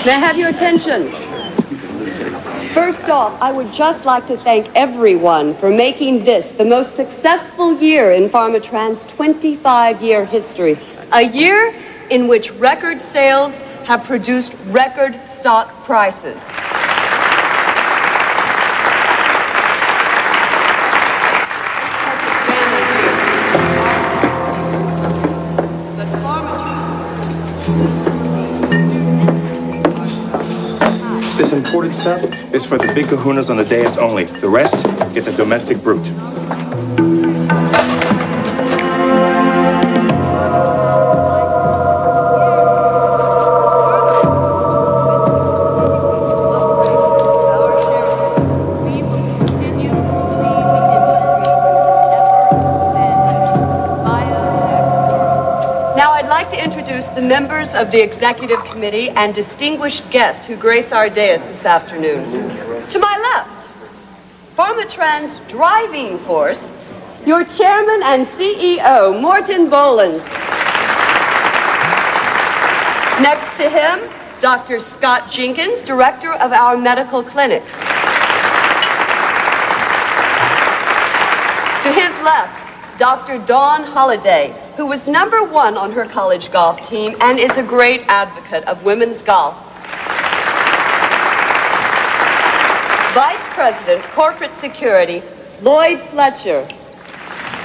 May I have your attention? First off, I would just like to thank everyone for making this the most successful year in Pharmatran's 25-year history. A year in which record sales have produced record stock prices. This imported stuff is for the big kahunas on the dais only. The rest, get the domestic brute. The members of the executive committee and distinguished guests who grace our dais this afternoon. To my left, Pharmatran's driving force, your chairman and CEO, Morton Boland. Next to him, Dr. Scott Jenkins, director of our medical clinic. To his left, Dr. Dawn Holliday, who was #1 on her college golf team and is a great advocate of women's golf. Vice President, Corporate Security, Lloyd Fletcher.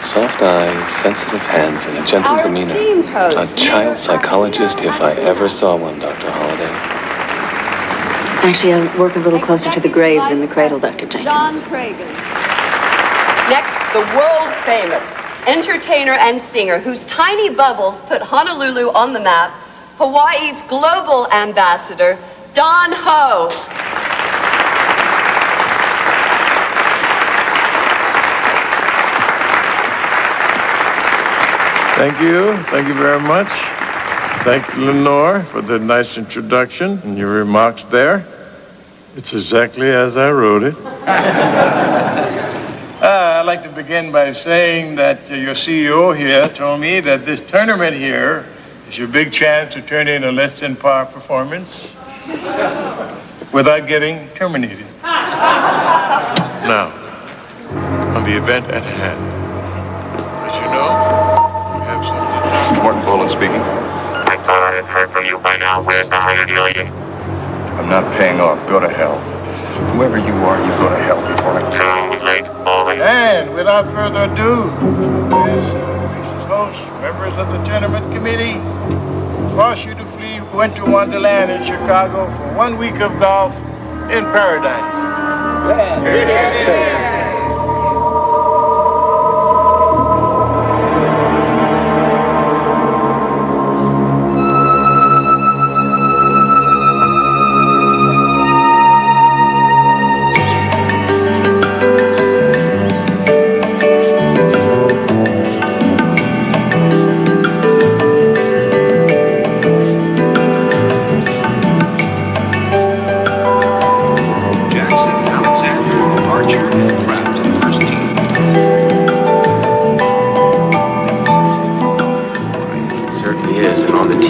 Soft eyes, sensitive hands, and a gentle Our demeanor. esteemed host, A child psychologist, if I ever saw one, Dr. Holliday. Actually, I work a little closer to the grave than the cradle, Dr. Jenkins. John Cragen. Next, the world-famous entertainer and singer whose tiny bubbles put Honolulu on the map, Hawaii's global ambassador, Don Ho. Thank you. Thank you very much. Thank you, Lenore, for the nice introduction and your remarks there. It's exactly as I wrote it. I'd like to begin by saying that your CEO here told me that this tournament here is your big chance to turn in a less than par performance without getting terminated. Now, on the event at hand, as you know, we have something. Morton Boland speaking. I thought I'd have heard from you by now. Where's the $100 million? I'm not paying off. Go to hell. Whoever you are, you go to hell before I Too late, Holli. And without further ado, this host, members of the tournament committee, force you to flee Winter Wonderland in Chicago for 1 week of golf in paradise.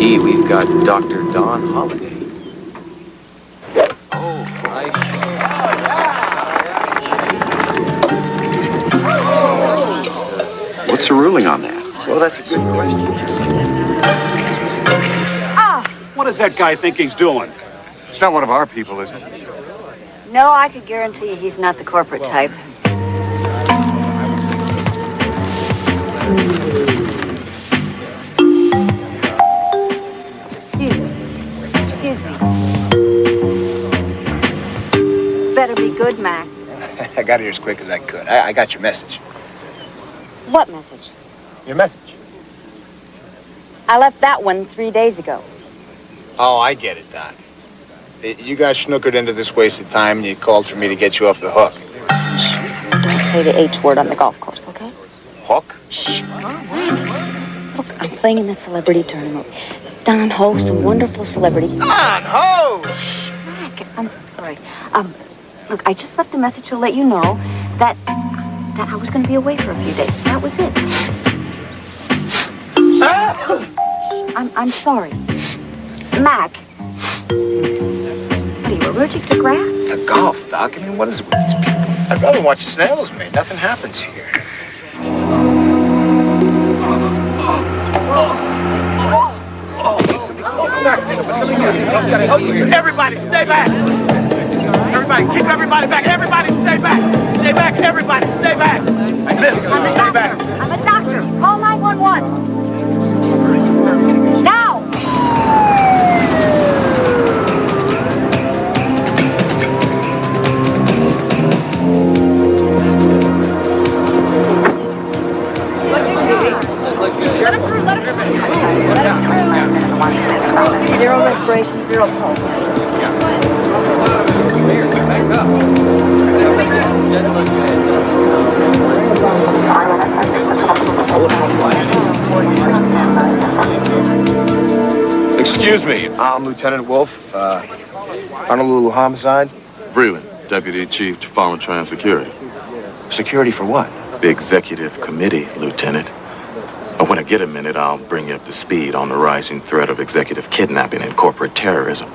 We've got Dr. Dawn Holliday. What's the ruling on that? Well, that's a good question. What does that guy think he's doing? It's not one of our people, is it? No, I could guarantee he's not the corporate type. good, Mac. I got here as quick as I could. I got your message. What message? Your message? I left that one 3 days ago. Oh, I get it, Doc. You got snookered into this wasted time and you called for me to get you off the hook. Don't say the H word on the golf course, okay? Hook? Shh. Look, I'm playing in the celebrity tournament. Don Ho, some wonderful celebrity. Don Ho! Mac, I'm sorry. Look, I just left a message to let you know that I was going to be away for a few days. That was it. I'm sorry. Mac. What are you, allergic to grass? The golf, Doc. I mean, what is it with these people? I'd rather watch snails, man. Nothing happens here. Everybody, stay back! Everybody, keep everybody back! Everybody, stay back! Stay back, everybody, stay back! Listen, stay back! I'm a doctor. Call 911. Now! Let him through. Zero respiration, zero pulse. Excuse me, I'm Lieutenant Wolfe. Honolulu homicide. Breland, Deputy Chief to Foreign Trans Security. Security for what? The Executive Committee, Lieutenant. When I get a minute, I'll bring you up to speed on the rising threat of executive kidnapping and corporate terrorism.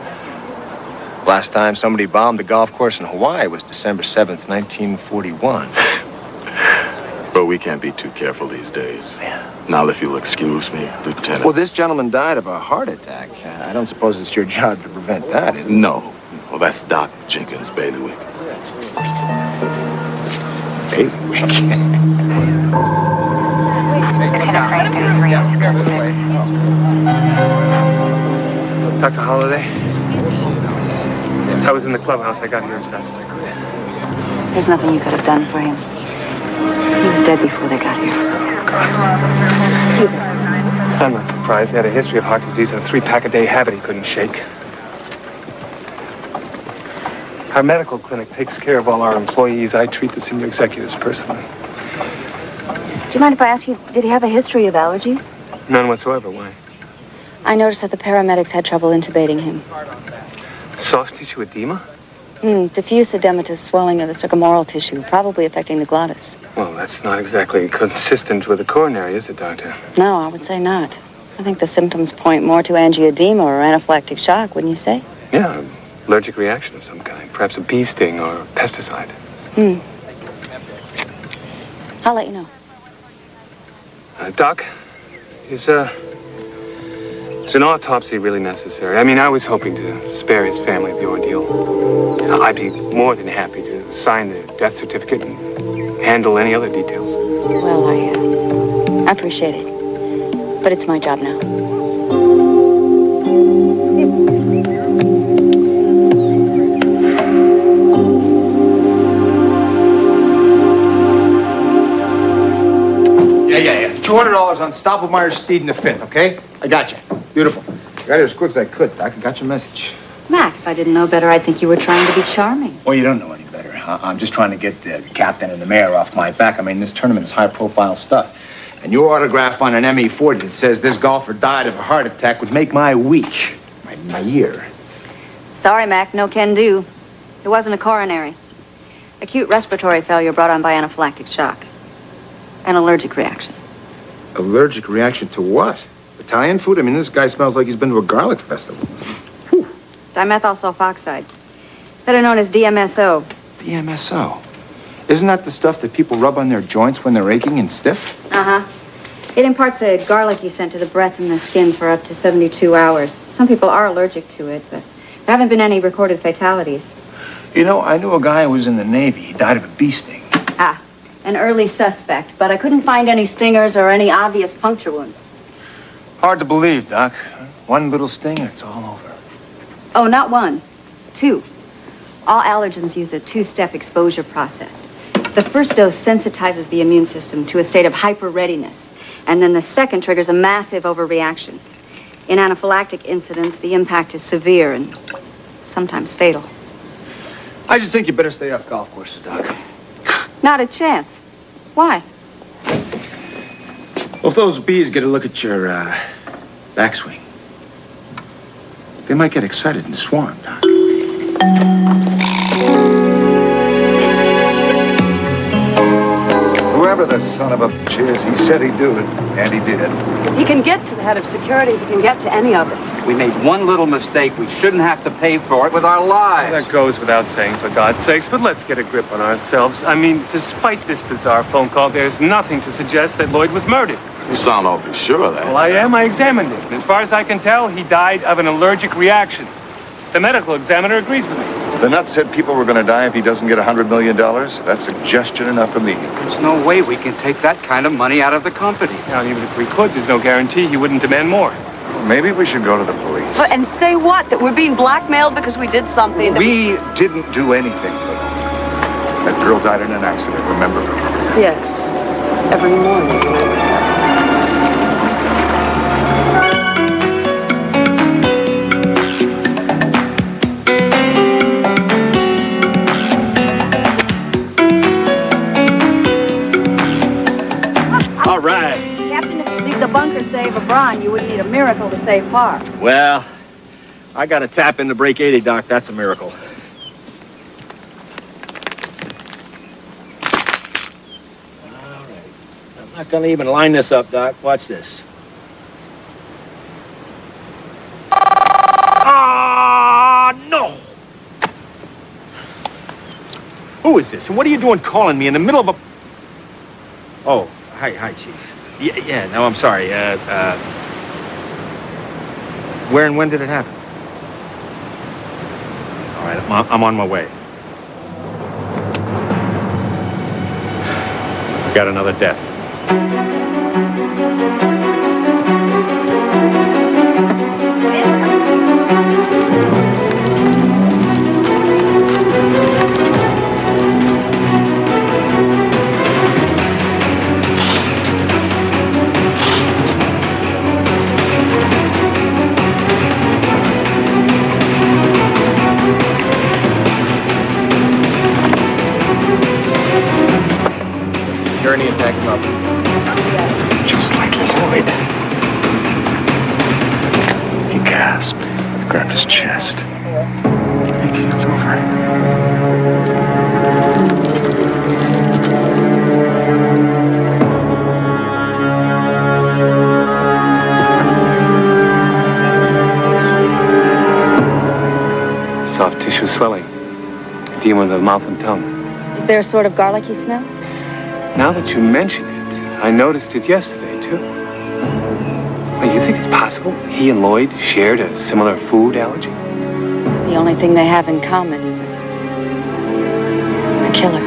Last time somebody bombed a golf course in Hawaii was December 7th, 1941. But we can't be too careful these days. Now, if you'll excuse me, Lieutenant. Well, this gentleman died of a heart attack. I don't suppose it's your job to prevent that, is it? No. Well, that's Doc Jenkins' bailiwick. Bailiwick? Dr. Holliday? I was in the clubhouse. I got here as fast as I could. There's nothing you could have done for him. He was dead before they got here. Excuse me. I'm not surprised. He had a history of heart disease and a 3-pack-a-day habit he couldn't shake. Our medical clinic takes care of all our employees. I treat the senior executives personally. Do you mind if I ask you, did he have a history of allergies? None whatsoever. Why? I noticed that the paramedics had trouble intubating him. Soft tissue edema? Diffuse edematous swelling of the circumoral tissue, probably affecting the glottis. Well, that's not exactly consistent with the coronary, is it, Doctor? No, I would say not. I think the symptoms point more to angioedema or anaphylactic shock, wouldn't you say? Yeah, allergic reaction of some kind. Perhaps a bee sting or pesticide. I'll let you know. Doc, is an autopsy really necessary? I mean, I was hoping to spare his family the ordeal. I'd be more than happy to sign the death certificate and handle any other details. Well, I appreciate it. But it's my job now. Yeah. $200 on Stoppelmeyer's Steed in the 5th, okay? I got you. Beautiful. Got here as quick as I could, Doc. I got your message. Mac, if I didn't know better, I'd think you were trying to be charming. Well, you don't know any better. I'm just trying to get the captain and the mayor off my back. I mean, this tournament is high-profile stuff. And your autograph on an ME-40 that says this golfer died of a heart attack would make my week, my year. Sorry, Mac, no can do. It wasn't a coronary. Acute respiratory failure brought on by anaphylactic shock. An allergic reaction. Allergic reaction to what? Italian food? I mean, this guy smells like he's been to a garlic festival. Whew. Dimethyl sulfoxide. Better known as DMSO. DMSO? Isn't that the stuff that people rub on their joints when they're aching and stiff? Uh-huh. It imparts a garlicky scent to the breath and the skin for up to 72 hours. Some people are allergic to it, but there haven't been any recorded fatalities. You know, I knew a guy who was in the Navy. He died of a bee sting. Ah, an early suspect, but I couldn't find any stingers or any obvious puncture wounds. Hard to believe, Doc. One little sting and it's all over. Oh, not one. 2. All allergens use a two-step exposure process. The first dose sensitizes the immune system to a state of hyper-readiness, and then the second triggers a massive overreaction. In anaphylactic incidents, the impact is severe and sometimes fatal. I just think you better stay off golf courses, Doc. Not a chance. Why? Well, if those bees get a look at your backswing, they might get excited and swarm, Doc. Whoever the son of a bitch is, he said he'd do it, and he did. If he can get to the head of security, he can get to any of us. We made one little mistake. We shouldn't have to pay for it with our lives. That goes without saying, for God's sakes, but let's get a grip on ourselves. I mean, despite this bizarre phone call, there's nothing to suggest that Lloyd was murdered. You sound awfully sure of that. Well, I am. I examined him. As far as I can tell, he died of an allergic reaction. The medical examiner agrees with me. The nut said people were going to die if he doesn't get $100 million. That's suggestion enough for me. There's no way we can take that kind of money out of the company. Now, even if we could, there's no guarantee he wouldn't demand more. Well, maybe we should go to the police. Well, and say what? That we're being blackmailed because we did something that We didn't do anything. That girl died in an accident, remember? Yes. Every morning. All right. Captain, if you leave the bunker save a Braun, you wouldn't need a miracle to save par. Well, I got to tap into break 80, Doc. That's a miracle. All right. I'm not going to even line this up, Doc. Watch this. Ah, no! Who is this? And what are you doing calling me in the middle of a... Oh, hi, Chief. Yeah, no, I'm sorry. Where and when did it happen? All right, I'm on my way. Got another death. Journey and pack him up. Just like Lloyd. He gasped, grabbed his chest. He keeled over. Soft tissue swelling. Edema of the mouth and tongue. Is there a sort of garlicky smell? Now that you mention it, I noticed it yesterday, too. Well, you think it's possible he and Lloyd shared a similar food allergy? The only thing they have in common is a killer.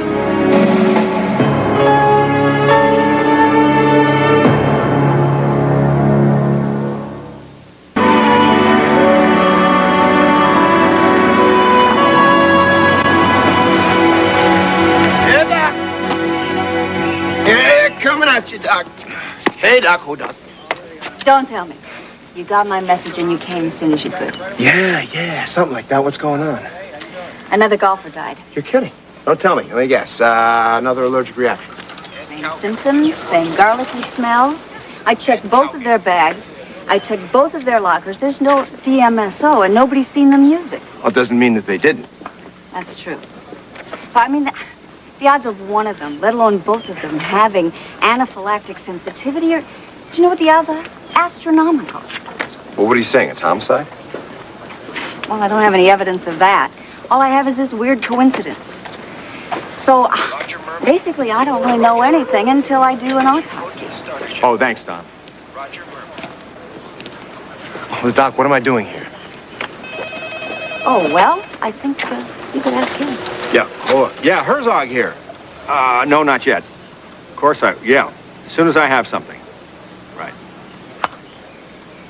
You, Doc. Hey, Doc, hold on. Don't tell me. You got my message and you came as soon as you could. Yeah, something like that. What's going on? Another golfer died. You're kidding. Don't tell me. Let me guess. Another allergic reaction. Same symptoms, same garlicky smell. I checked both of their bags. I checked both of their lockers. There's no DMSO, and nobody's seen them use it. Well, it doesn't mean that they didn't. That's true. But, I mean, the odds of one of them, let alone both of them, having anaphylactic sensitivity are... Do you know what the odds are? Astronomical. Well, what are you saying? It's homicide? Well, I don't have any evidence of that. All I have is this weird coincidence. So, basically, I don't really know anything until I do an autopsy. Oh, thanks, Don. Well, Doc, what am I doing here? Oh, well, I think you could ask him. Yeah, hold on. Yeah, Herzog here. No, not yet. Of course yeah. As soon as I have something. Right.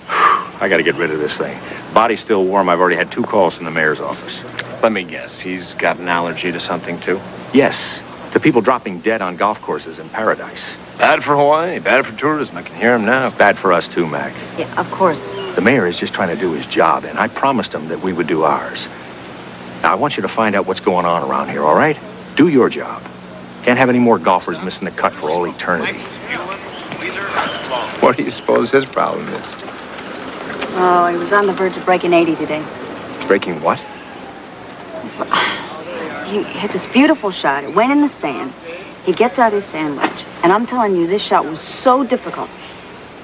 I gotta get rid of this thing. Body's still warm. I've already had 2 calls from the mayor's office. Let me guess, he's got an allergy to something, too? Yes, to people dropping dead on golf courses in paradise. Bad for Hawaii, bad for tourism. I can hear him now. Bad for us, too, Mac. Yeah, of course. The mayor is just trying to do his job, and I promised him that we would do ours. Now, I want you to find out what's going on around here, all right? Do your job. Can't have any more golfers missing the cut for all eternity. What do you suppose his problem is? Oh, he was on the verge of breaking 80 today. Breaking what? He hit this beautiful shot. It went in the sand. He gets out his sandwich. And I'm telling you, this shot was so difficult.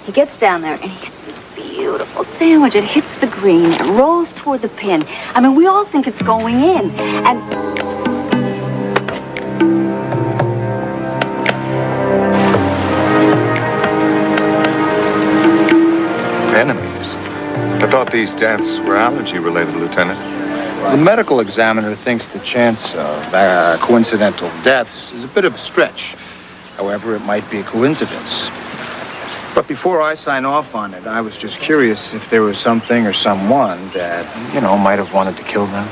He gets down there, and he hits this beautiful sandwich. It hits the green. It rolls toward the pin. I mean, we all think it's going in. And... Enemies? I thought these deaths were allergy-related, Lieutenant. The medical examiner thinks the chance of coincidental deaths is a bit of a stretch. However, it might be a coincidence. But before I sign off on it, I was just curious if there was something or someone that, might have wanted to kill them.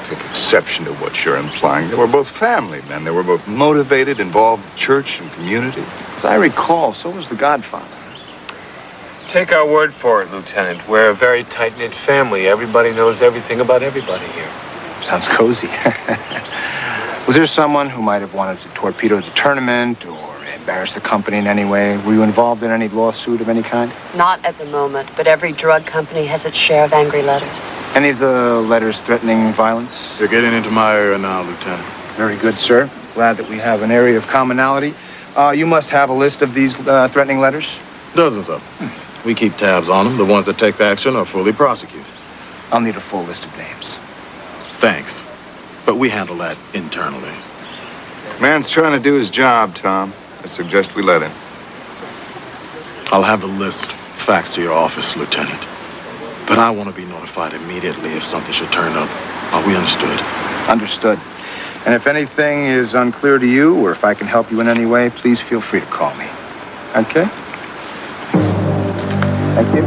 Take exception to what you're implying. They were both family men. They were both motivated, involved in church and community. As I recall, so was the Godfather. Take our word for it, Lieutenant. We're a very tight-knit family. Everybody knows everything about everybody here. Sounds cozy. Was there someone who might have wanted to torpedo the tournament or embarrass the company in any way? Were you involved in any lawsuit of any kind? Not at the moment, but every drug company has its share of angry letters. Any of the letters threatening violence? You're getting into my area now, Lieutenant. Very good, sir. Glad that we have an area of commonality. You must have a list of these threatening letters? Dozens of them. We keep tabs on them. The ones that take the action are fully prosecuted. I'll need a full list of names. Thanks. But we handle that internally. Man's trying to do his job, Tom. I suggest we let him. I'll have the list faxed to your office, Lieutenant. But I want to be notified immediately if something should turn up. Are we understood? Understood. And if anything is unclear to you, or if I can help you in any way, please feel free to call me. Okay? Thank you.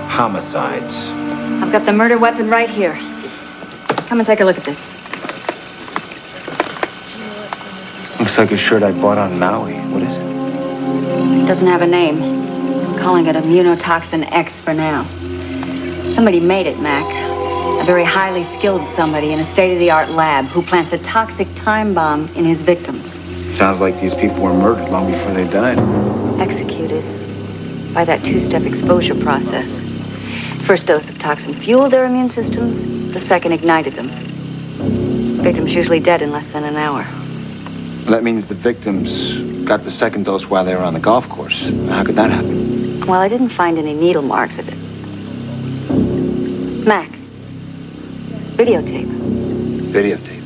Homicides. I've got the murder weapon right here. Come and take a look at this. Looks like a shirt I bought on Maui. What is it? It doesn't have a name. I'm calling it Immunotoxin X for now. Somebody made it, Mac. A very highly skilled somebody in a state-of-the-art lab who plants a toxic time bomb in his victims. Sounds like these people were murdered long before they died. Executed by that two-step exposure process. First dose of toxin fueled their immune systems. The second ignited them. Victims usually dead in less than an hour. That means the victims got the second dose while they were on the golf course. How could that happen? Well, I didn't find any needle marks of it. Mac. Videotape. Videotape?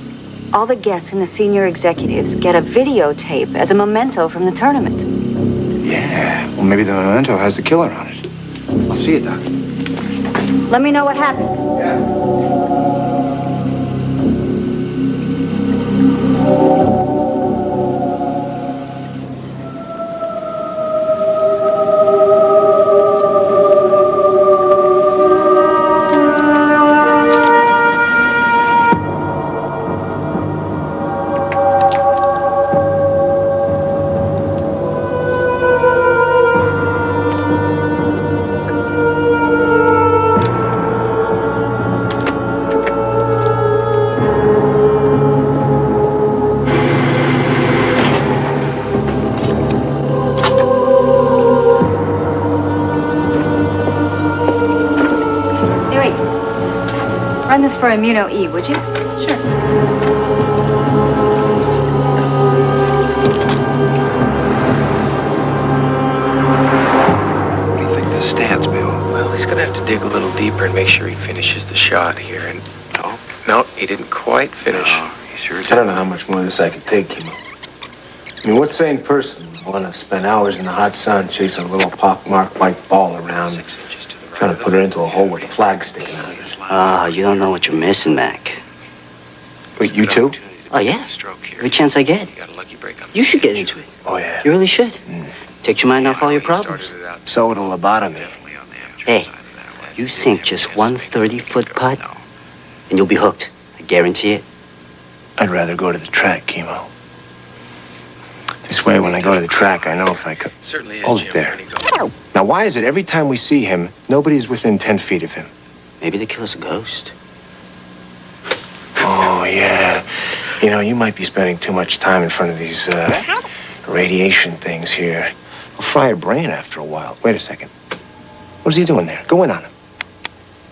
All the guests and the senior executives get a videotape as a memento from the tournament. Yeah. Well, maybe the memento has the killer on it. I'll see you, Doc. Let me know what happens. Yeah. Run this for Immuno E, would you? Sure. What do you think of this stance, Bill? Well, he's gonna have to dig a little deeper and make sure he finishes the shot here. And no, he didn't quite finish. No, he sure did. I don't know how much more of this I can take, Kimo. I mean, what sane person would want to spend hours in the hot sun chasing a little pockmarked white ball around, 6 inches to the right, trying to put it into a hole with a flag sticking out? You don't know what you're missing, Mac. Wait, you too? Oh, yeah? Stroke here. Every chance I get. You got a lucky break on You should get into it. Oh, yeah. You really should. Take your mind off all your problems. So would a lobotomy. Hey, you sink just one 30-foot putt, and you'll be hooked. I guarantee it. I'd rather go to the track, Chemo. This way, when I go to the track, I know if I could... Certainly. Hold it there. Now, why is it every time we see him, nobody's within 10 feet of him? Maybe the killer's a ghost. Oh, yeah. You know, you might be spending too much time in front of these, radiation things here. I'll fry your brain after a while. Wait a second. What is he doing there? Go in on him.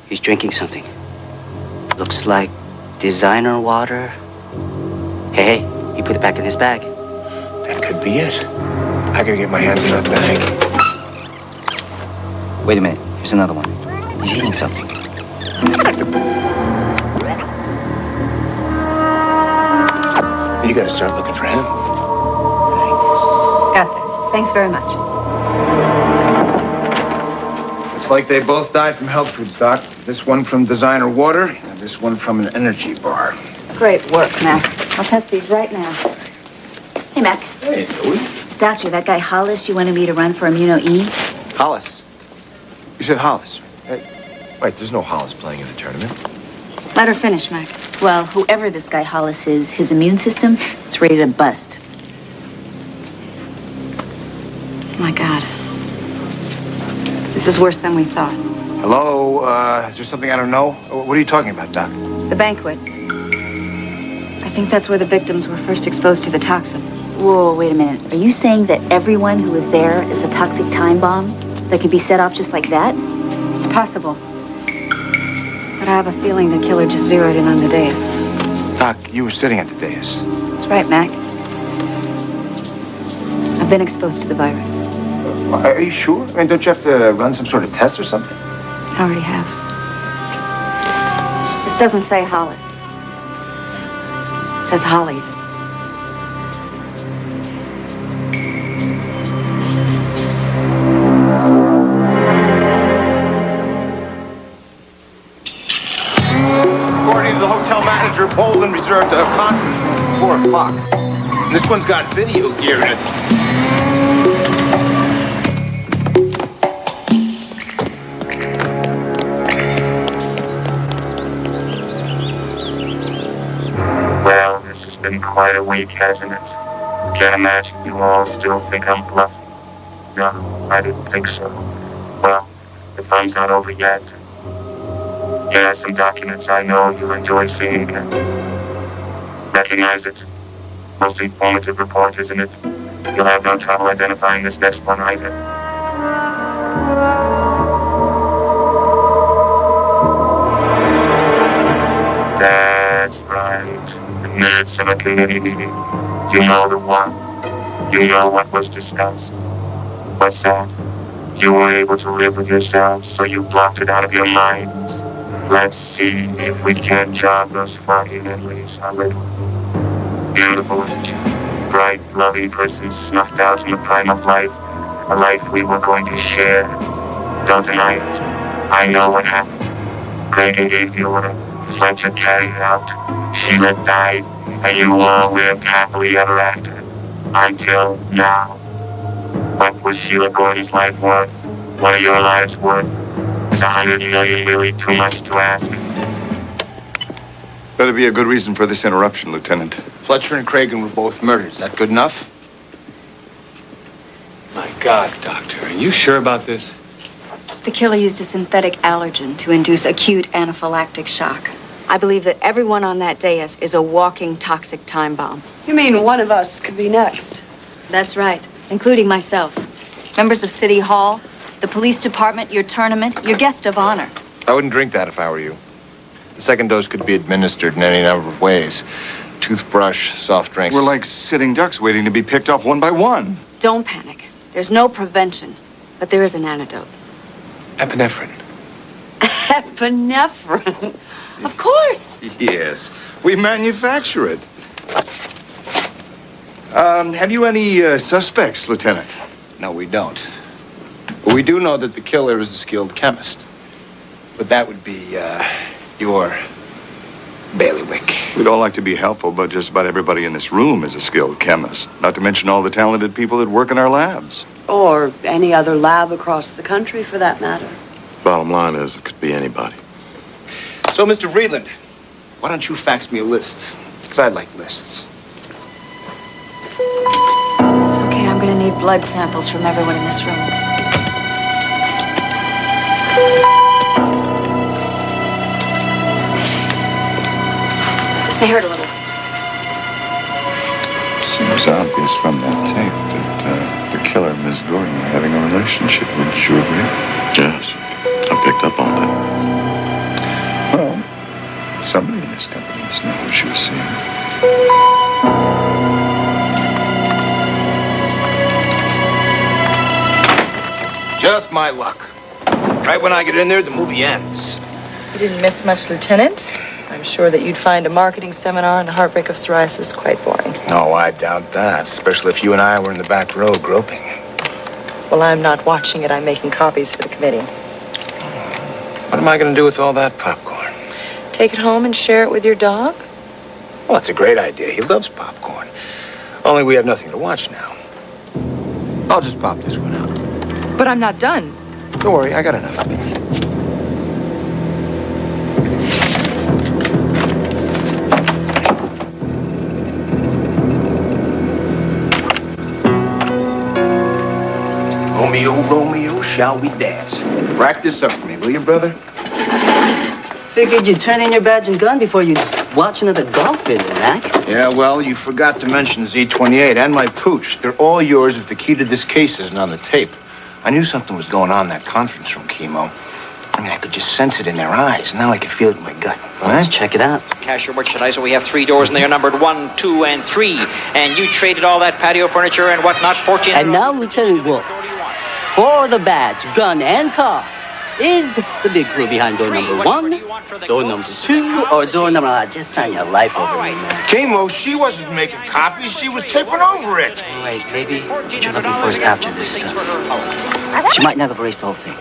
He's drinking something. Looks like designer water. Hey, he put it back in his bag. That could be it. I gotta get my hands in that bag. Wait a minute. Here's another one. He's eating something. You gotta start looking for him. Got that. Thanks very much. It's like they both died from health foods, Doc. This one from designer water, and this one from an energy bar. Great work, Mac. I'll test these right now. Hey, Mac. Hey, Nui. Doctor, that guy Hollis you wanted me to run for Immuno-E? Hollis. You said Hollis. Wait, there's no Hollis playing in the tournament. Let her finish, Mac. Well, whoever this guy Hollis is, his immune system, it's ready to bust. My God. This is worse than we thought. Hello, is there something I don't know? What are you talking about, Doc? The banquet. I think that's where the victims were first exposed to the toxin. Whoa, wait a minute. Are you saying that everyone who was there is a toxic time bomb that could be set off just like that? It's possible. But I have a feeling the killer just zeroed in on the dais. Doc, you were sitting at the dais. That's right, Mac. I've been exposed to the virus. Are you sure? I mean, don't you have to run some sort of test or something? I already have. This doesn't say Hollis. It says Hollies. According to the hotel manager, Bolden reserved a conference room for 4 o'clock. This one's got video gear in it. Well, this has been quite a week, hasn't it? Can't imagine you all still think I'm bluffing. No, I didn't think so. Well, the fun's not over yet. Here are some documents I know you'll enjoy seeing and recognize it. Most informative report, isn't it? You'll have no trouble identifying this next one either. That's right. The minutes of a committee meeting. You know the one. You know what was discussed. What's that? You were able to live with yourselves, so you blocked it out of your minds. Let's see if we can't jog those foggy memories a little. Beautiful, isn't she? Bright, lovely person snuffed out in the prime of life. A life we were going to share. Don't deny it. I know what happened. Reagan gave the order. Fletcher carried it out. Sheila died, and you all lived happily ever after. Until now. What was Sheila Gordon's life worth? What are your lives worth? Is 100 million really too much to ask? Better be a good reason for this interruption, Lieutenant. Fletcher and Cragen were both murdered. Is that good enough? My God, Doctor, are you sure about this? The killer used a synthetic allergen to induce acute anaphylactic shock. I believe that everyone on that dais is a walking toxic time bomb. You mean one of us could be next? That's right, including myself. Members of City Hall, the police department, your tournament, your guest of honor. I wouldn't drink that if I were you. The second dose could be administered in any number of ways. Toothbrush, soft drinks. We're like sitting ducks waiting to be picked up one by one. Don't panic. There's no prevention, but there is an antidote. Epinephrine. Epinephrine? Of course. Yes, we manufacture it. Have you any suspects, Lieutenant? No, we don't. But we do know that the killer is a skilled chemist. But that would be your bailiwick. We'd all like to be helpful, but just about everybody in this room is a skilled chemist. Not to mention all the talented people that work in our labs. Or any other lab across the country, for that matter. Bottom line is, it could be anybody. So, Mr. Vreeland, why don't you fax me a list? Because I like lists. Okay, I'm gonna need blood samples from everyone in this room. This may hurt a little. Seems obvious from that tape that the killer and Miss Gordon are having a relationship. Wouldn't you agree? Yes, I picked up on that. Well, somebody in this company must know who she was seeing. Just my luck. Right when I get in there, the movie ends. You didn't miss much, Lieutenant. I'm sure that you'd find a marketing seminar on the heartbreak of psoriasis quite boring. No, I doubt that, especially if you and I were in the back row groping. Well, I'm not watching it. I'm making copies for the committee. What am I going to do with all that popcorn? Take it home and share it with your dog? Well, that's a great idea. He loves popcorn. Only we have nothing to watch now. I'll just pop this one out. But I'm not done. Don't worry, I got enough. Romeo, Romeo, shall we dance? Rack this up for me, will you, brother? Figured you'd turn in your badge and gun before you watch another golf visit, Mac. Yeah, well, you forgot to mention Z28 and my pooch. They're all yours if the key to this case isn't on the tape. I knew something was going on in that conference room, Chemo. I mean, I could just sense it in their eyes. Now I can feel it in my gut. Well, let's check it out. Cash your merchandise. We have 3 doors, and they are numbered 1, 2, and 3. And you traded all that patio furniture and whatnot, 14. And now, Lieutenant Wolfe, for the badge, gun, and car, is the big clue behind door number 1, door number 2, or door number... just sign your life over me, man. Chemo, she wasn't making copies. She was taping over it. Wait, maybe what you're looking for is after this stuff. She might not have erased the whole thing.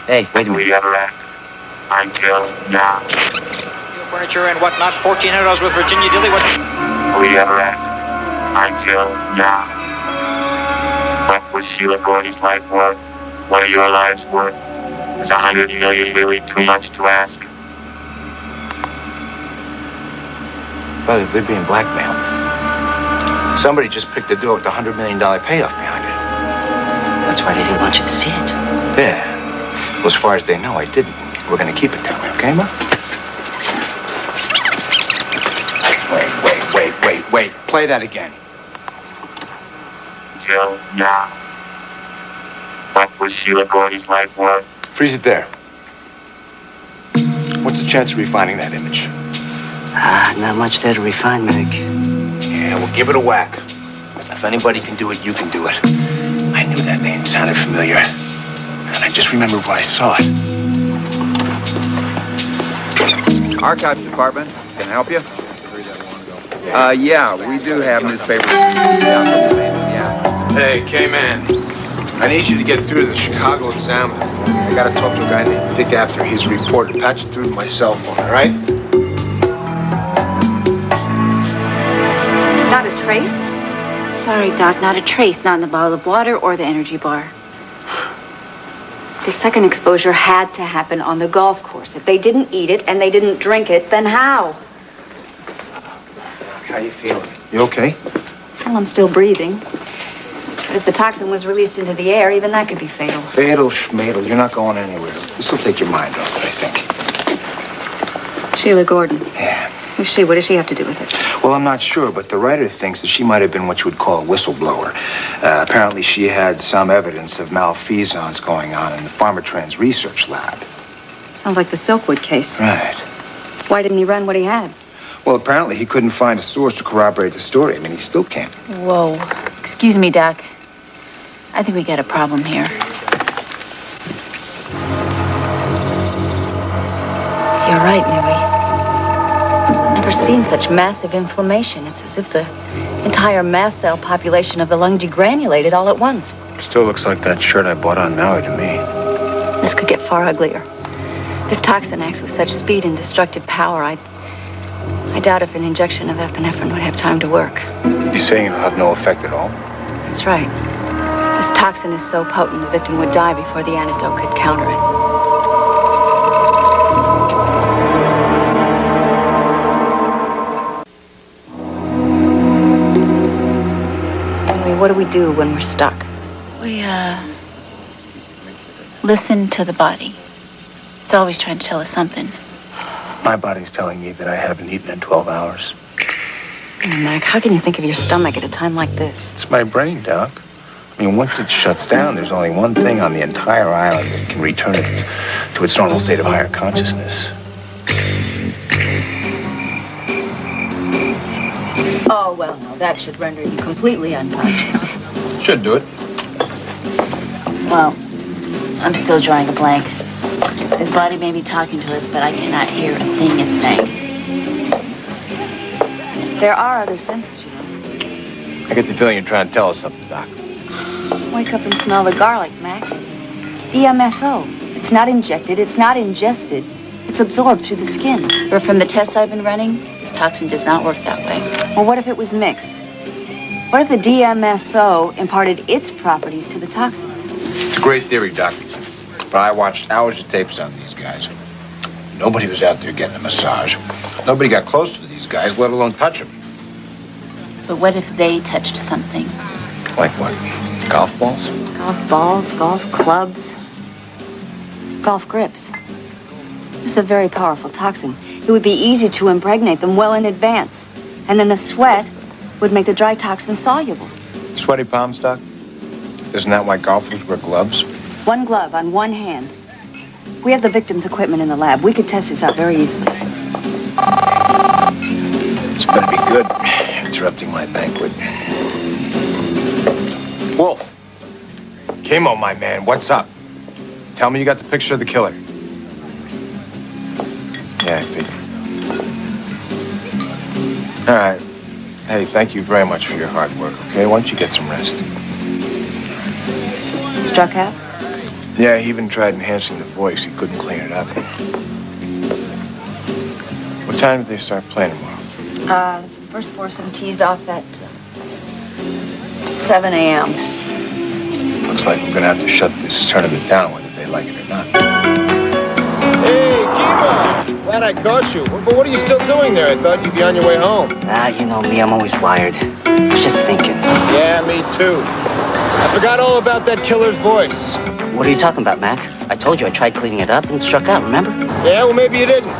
Hey, wait a minute. We ever asked until now. Furniture and whatnot, $1,400 with Virginia Dilly. What? We ever asked until now. What was Sheila Gordy's life worth? What are your lives worth? Is $100 million really too much to ask? Brother, they're being blackmailed. Somebody just picked the door with the $100 million payoff behind it. That's why they didn't want you to see it. Yeah. Well, as far as they know, I didn't. We're going to keep it that way, okay, Ma? Wait. Play that again. Till now. What was Sheila Gordy's life worth? Freeze it there. What's the chance of refining that image? Not much there to refine, Mac. Yeah, well, give it a whack. If anybody can do it, you can do it. I knew that name sounded familiar. And I just remembered where I saw it. Archives department, can I help you? Yeah, we do have newspapers. Yeah. Hey, K-Man. I need you to get through to the Chicago Examiner. I gotta talk to a guy named Dick After. He's a reporter. Patch it through to my cell phone, all right? Not a trace? Sorry, Doc, not a trace. Not in the bottle of water or the energy bar. The second exposure had to happen on the golf course. If they didn't eat it and they didn't drink it, then how? How you feeling? You okay? Well, I'm still breathing. But if the toxin was released into the air, even that could be fatal. Fatal schmadel. You're not going anywhere. This will take your mind off it, I think. Sheila Gordon. Yeah. Who's she? What does she have to do with this? Well, I'm not sure, but the writer thinks that she might have been what you would call a whistleblower. Apparently, she had some evidence of malfeasance going on in the Pharmatrans research lab. Sounds like the Silkwood case. Right. Why didn't he run what he had? Well, apparently he couldn't find a source to corroborate the story. I mean, he still can't. Whoa. Excuse me, Doc. I think we got a problem here. You're right, Nui. Never seen such massive inflammation. It's as if the entire mast cell population of the lung degranulated all at once. Still looks like that shirt I bought on Maui to me. This could get far uglier. This toxin acts with such speed and destructive power, I doubt if an injection of epinephrine would have time to work. You're saying it'll have no effect at all? That's right. This toxin is so potent, the victim would die before the antidote could counter it. What do we do when we're stuck? We, listen to the body. It's always trying to tell us something. My body's telling me that I haven't eaten in 12 hours. Mac, how can you think of your stomach at a time like this? It's my brain, Doc. I mean, once it shuts down, there's only one thing on the entire island that can return it to its normal state of higher consciousness. Oh, well, no, that should render you completely unconscious. Should do it. Well, I'm still drawing a blank. His body may be talking to us, but I cannot hear a thing it's saying. There are other senses, you know. I get the feeling you're trying to tell us something, Doc. Wake up and smell the garlic, Mac. DMSO. It's not injected, it's not ingested. It's absorbed through the skin. But from the tests I've been running, this toxin does not work that way. Well, what if it was mixed? What if the DMSO imparted its properties to the toxin? It's a great theory, Doc. But I watched hours of tapes on these guys. Nobody was out there getting a massage. Nobody got close to these guys, let alone touch them. But what if they touched something? Like what? Golf balls? Golf balls, golf clubs, golf grips. This is a very powerful toxin. It would be easy to impregnate them well in advance. And then the sweat would make the dry toxin soluble. Sweaty palms, Doc? Isn't that why golfers wear gloves? One glove on one hand. We have the victim's equipment in the lab. We could test this out very easily. It's better be good. Interrupting my banquet. Wolf. Camo, my man, what's up? Tell me you got the picture of the killer. Yeah, I figured. All right. Hey, thank you very much for your hard work, okay? Why don't you get some rest? Struck out? Yeah, he even tried enhancing the voice. He couldn't clean it up. What time did they start playing tomorrow? First foursome tees off at 7 a.m. Looks like we're gonna have to shut this tournament down whether they like it or not. Hey, Kima! Glad I caught you. But what are you still doing there? I thought you'd be on your way home. You know me, I'm always wired. I was just thinking. Yeah, me too. I forgot all about that killer's voice. What are you talking about, Mac? I told you I tried cleaning it up and it struck out, remember? Yeah, well, maybe you didn't.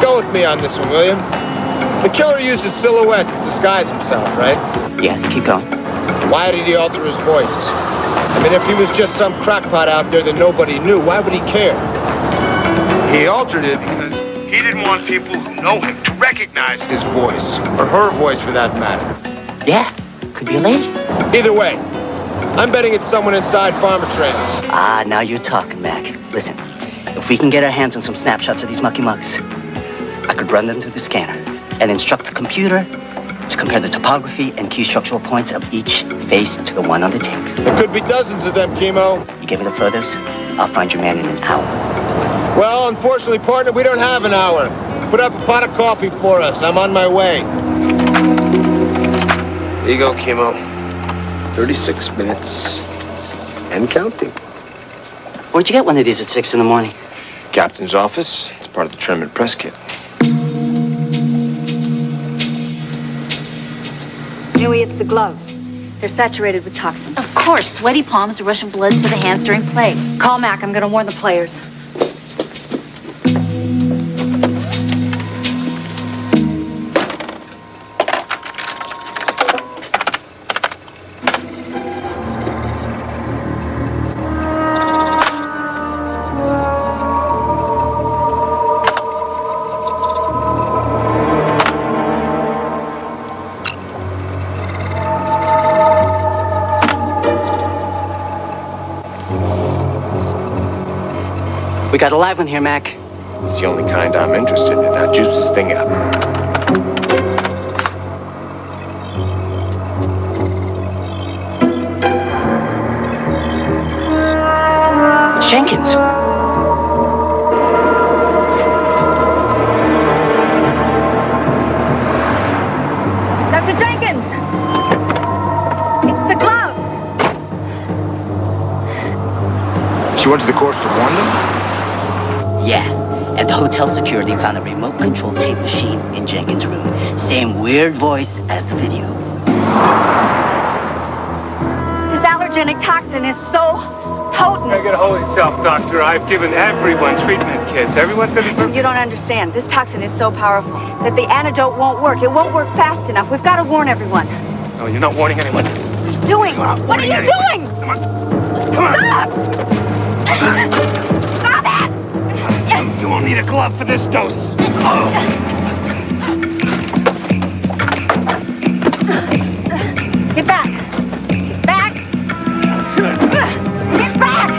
Go with me on this one, will you? The killer used a silhouette to disguise himself, right? Yeah, keep going. Why did he alter his voice? I mean, if he was just some crackpot out there that nobody knew, why would he care? He altered it because he didn't want people who know him to recognize his voice, or her voice for that matter. Yeah, could be a lady. Either way, I'm betting it's someone inside Pharmatrans. Now you're talking, Mac. Listen, if we can get our hands on some snapshots of these mucky mucks, I could run them through the scanner and instruct the computer to compare the topography and key structural points of each face to the one on the tape. There could be dozens of them, Kimo. You give me the furthers, I'll find your man in an hour. Well, unfortunately, partner, we don't have an hour. Put up a pot of coffee for us. I'm on my way. Here you go, Kimo. 36 minutes and counting. Where'd you get one of these at 6 in the morning? Captain's office. It's part of the tournament press kit. Nui, it's the gloves. They're saturated with toxin. Of course, sweaty palms, the rush of blood to the hands during play. Call Mac. I'm going to warn the players. We got a live one here, Mac. It's the only kind I'm interested in. Now juice this thing up. It's Jenkins. Dr. Jenkins! It's the gloves! She went to the course to warn them? Yeah. And the hotel security found a remote control tape machine in Jenkins' room. Same weird voice as the video. This allergenic toxin is so potent. Get a hold of yourself, Doctor. I've given everyone treatment kits. Everyone's gonna be perfect. You don't understand. This toxin is so powerful that the antidote won't work. It won't work fast enough. We've got to warn everyone. No, you're not warning anyone. Doing? What are you doing? Come on. Come on. Stop! Stop it! You won't need a glove for this dose. Oh. Get back! Back! Get back!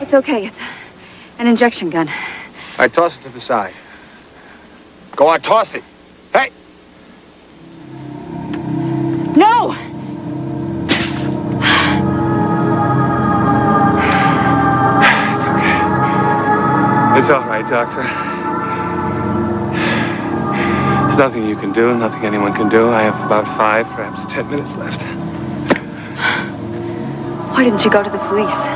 It's okay. It's an injection gun. All right, toss it to the side. Go on, toss it. Hey! No! It's all right, Doctor. There's nothing you can do, nothing anyone can do. I have about 5, perhaps 10 minutes left. Why didn't you go to the police?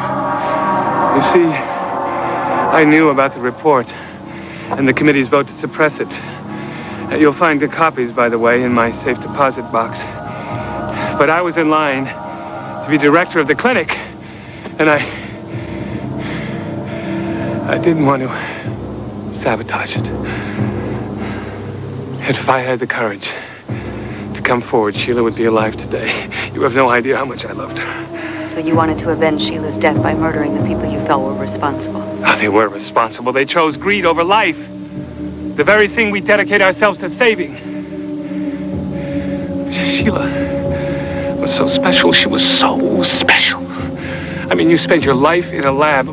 You see, I knew about the report and the committee's vote to suppress it. You'll find the copies, by the way, in my safe deposit box. But I was in line to be director of the clinic, and I didn't want to sabotage it. If I had the courage to come forward, Sheila would be alive today. You have no idea how much I loved her. So you wanted to avenge Sheila's death by murdering the people you felt were responsible. Oh, they were responsible. They chose greed over life. The very thing we dedicate ourselves to saving. Sheila was so special. She was so special. I mean, you spent your life in a lab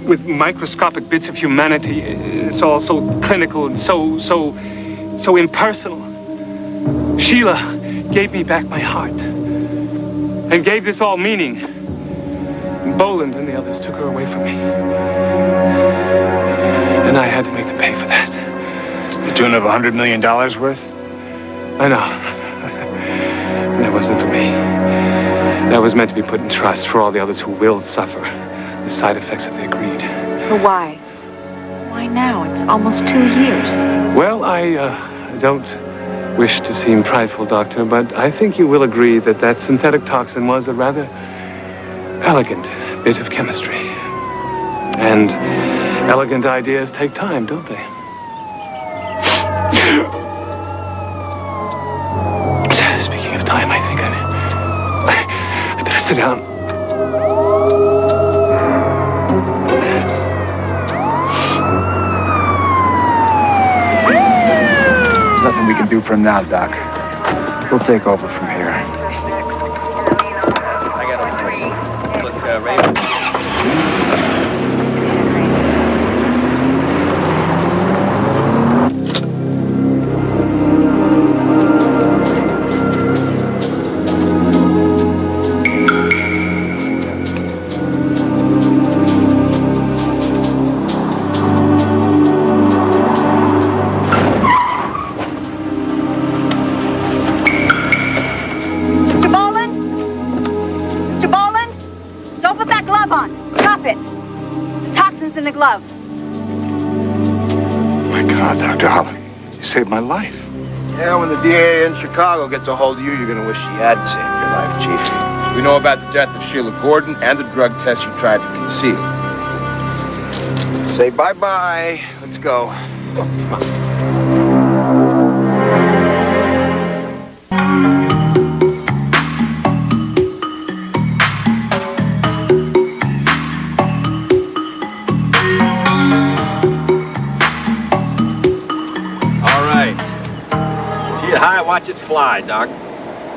with microscopic bits of humanity. It's all so clinical and so impersonal. Sheila gave me back my heart and gave this all meaning. Boland and the others took her away from me. And I had to make them pay for that. To the tune of $100 million worth? I know. That wasn't for me. That was meant to be put in trust for all the others who will suffer the side effects of their greed. But why? Why now? It's almost 2 years. Well, I don't wish to seem prideful, Doctor, but I think you will agree that that synthetic toxin was a rather elegant bit of chemistry. And elegant ideas take time, don't they? Speaking of time, I think I better sit down. There's nothing we can do for him now, Doc. We'll take over from here. I got a look, Ray. In the glove. My God, Dr. Holli, you saved my life. Yeah, when the DA in Chicago gets a hold of you, you're going to wish he had saved your life, Chief. We know about the death of Sheila Gordon and the drug test you tried to conceal. Say bye-bye. Let's go. All right. See it high, watch it fly, Doc.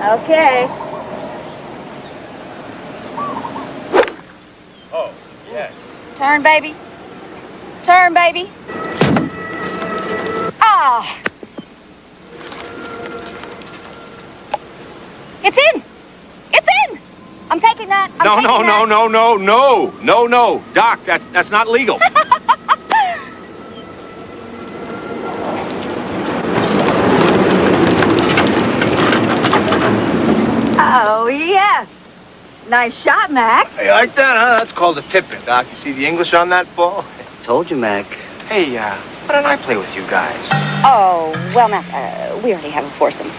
Okay. Oh, yes. Turn, baby. Turn, baby. Ah! It's in! It's in! I'm taking that. I'm taking that. No. Doc, that's not legal. Oh, yes. Nice shot, Mac. Hey, you like that, huh? That's called a tip-in, Doc. You see the English on that ball? Told you, Mac. Hey, why don't I play with you guys? Oh, well, Mac, we already have a foursome.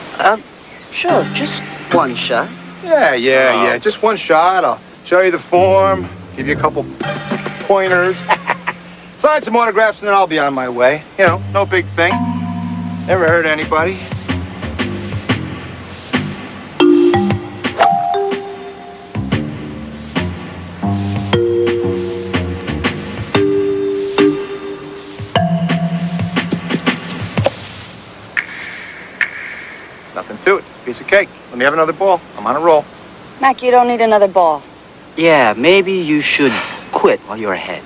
Sure, just one shot. Yeah. Just one shot. I'll show you the form, give you a couple pointers, sign some autographs, and then I'll be on my way. You know, no big thing. Never hurt anybody. Nothing to it. Piece of cake. Let me have another ball. I'm on a roll. Mac, you don't need another ball. Yeah, maybe you should quit while you're ahead.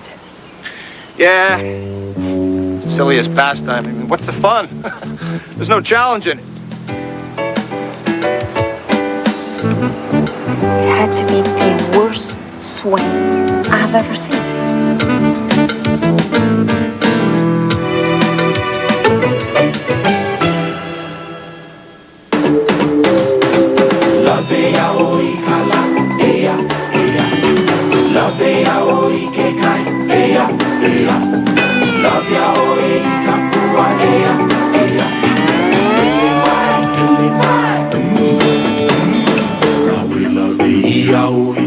Yeah. It's the silliest pastime. I mean, what's the fun? There's no challenge in it. It had to be the worst swing I've ever seen.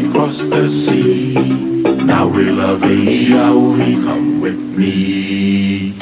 Across the sea. Now we'll come with me.